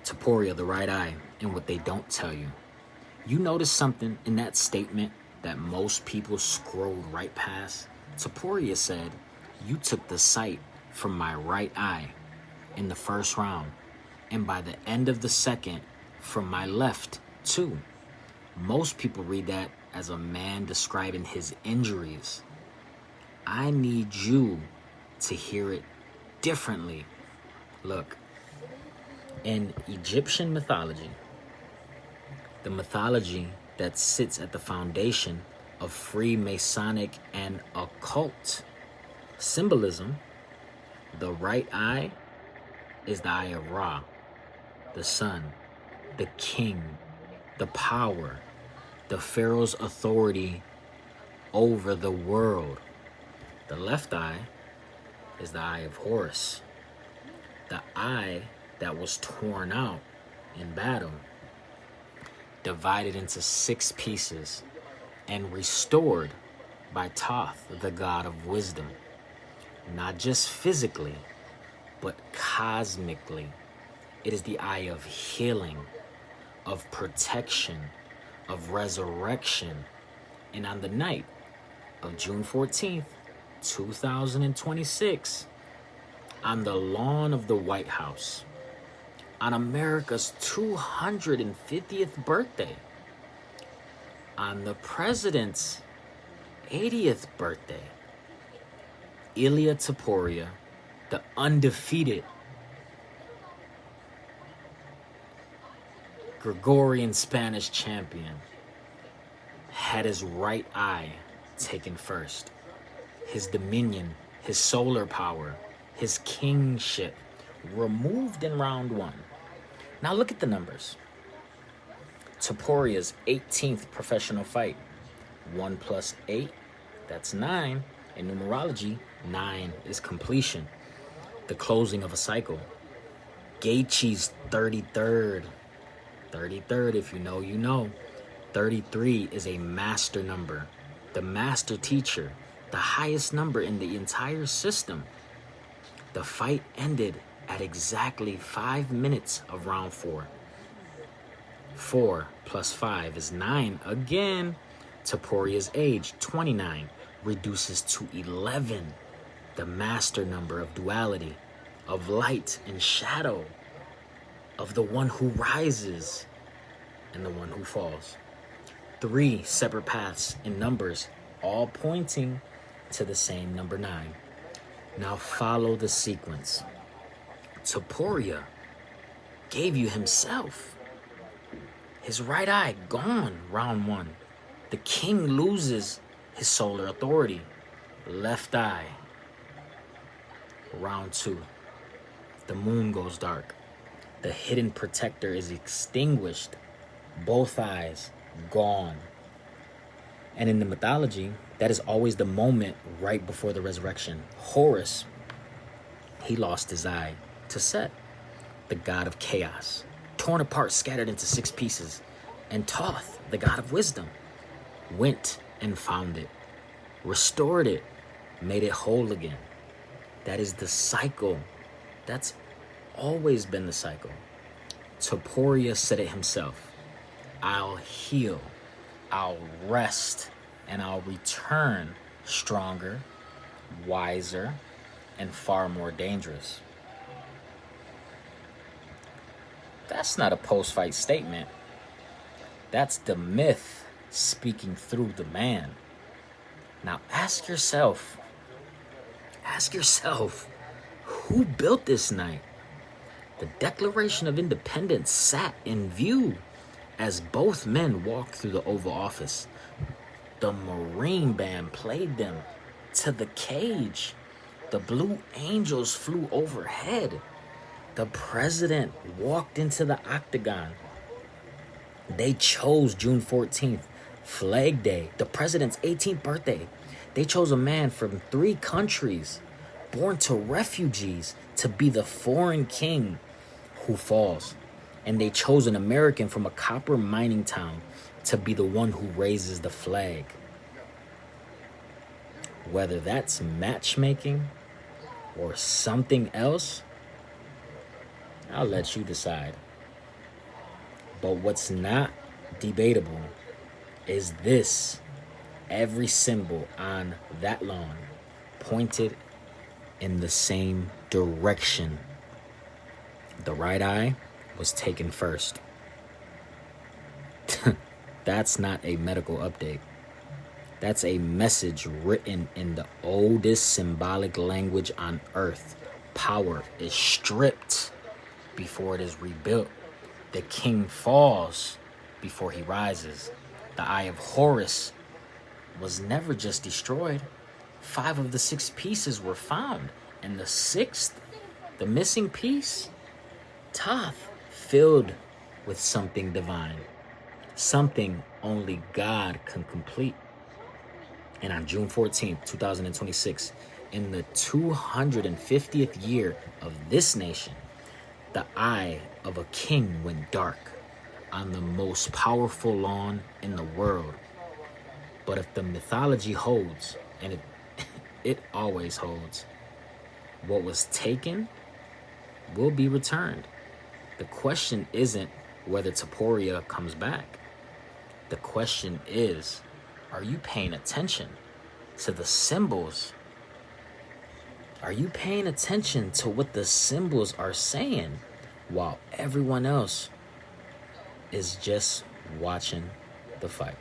Topuria, the right eye, and what they don't tell you. You notice something in that statement that most people scrolled right past? Topuria said, "You took the sight from my right eye in the first round, and by the end of the second, from my left, too." Most people read that as a man describing his injuries. I need you to hear it differently. Look, in Egyptian mythology, the mythology that sits at the foundation of Freemasonic and occult symbolism, the right eye is the eye of Ra, the sun, the king, the power, the pharaoh's authority over the world. The left eye is the eye of Horus, the eye that was torn out in battle, divided into 6 pieces, and restored by Thoth, the god of wisdom, not just physically, but cosmically. It is the eye of healing, of protection, of resurrection. And on the night of June 14th, 2026, on the lawn of the White House, on America's 250th birthday, on the president's 80th birthday, Ilia Topuria, the undefeated Gregorian Spanish champion, had his right eye taken first. His dominion, his solar power, his kingship removed in round 1. Now look at the numbers. Topuria's 18th professional fight. 1 plus 8, that's 9. In numerology, 9 is completion, the closing of a cycle. Gaethje's 33rd. 33rd, if you know, you know. 33 is a master number, the master teacher, the highest number in the entire system. The fight ended at exactly 5 minutes of round 4. 4 plus 5 is 9 again. Topuria's age, 29, reduces to 11, the master number of duality, of light and shadow, of the one who rises and the one who falls. 3 separate paths in numbers, all pointing to the same number 9. Now follow the sequence. Topuria gave you himself. His right eye gone, round 1. The king loses his solar authority. Left eye, round 2. The moon goes dark. The hidden protector is extinguished. Both eyes gone. And in the mythology, that is always the moment right before the resurrection. Horus, he lost his eye to Set, the god of chaos, torn apart, scattered into 6 pieces. And Thoth, the god of wisdom, went and found it, restored it, made it whole again. That is the cycle. That's always been the cycle. Topuria said it himself. I'll heal, I'll rest, and I'll return stronger, wiser, and far more dangerous. That's not a post-fight statement. That's the myth speaking through the man. Now ask yourself, who built this night? The Declaration of Independence sat in view as both men walked through the Oval Office. The Marine Band played them to the cage. The Blue Angels flew overhead. The president walked into the octagon. They chose June 14th, Flag Day, the president's 18th birthday. They chose a man from 3 countries, born to refugees, to be the foreign king who falls. And they chose an American from a copper mining town to be the one who raises the flag. Whether that's matchmaking or something else, I'll let you decide. But what's not debatable is this. Every symbol on that lawn pointed in the same direction. The right eye was taken first. That's not a medical update. That's a message written in the oldest symbolic language on earth. Power is stripped before it is rebuilt. The king falls before he rises. The eye of Horus was never just destroyed. 5 of the 6 pieces were found. And the 6th, the missing piece, Thoth, filled with something divine. Something only God can complete. And on June 14th, 2026, in the 250th year of this nation, the eye of a king went dark on the most powerful lawn in the world. But if the mythology holds, and it always holds, what was taken will be returned. The question isn't whether Topuria comes back. The question is, are you paying attention to the symbols? Are you paying attention to what the symbols are saying while everyone else is just watching the fight?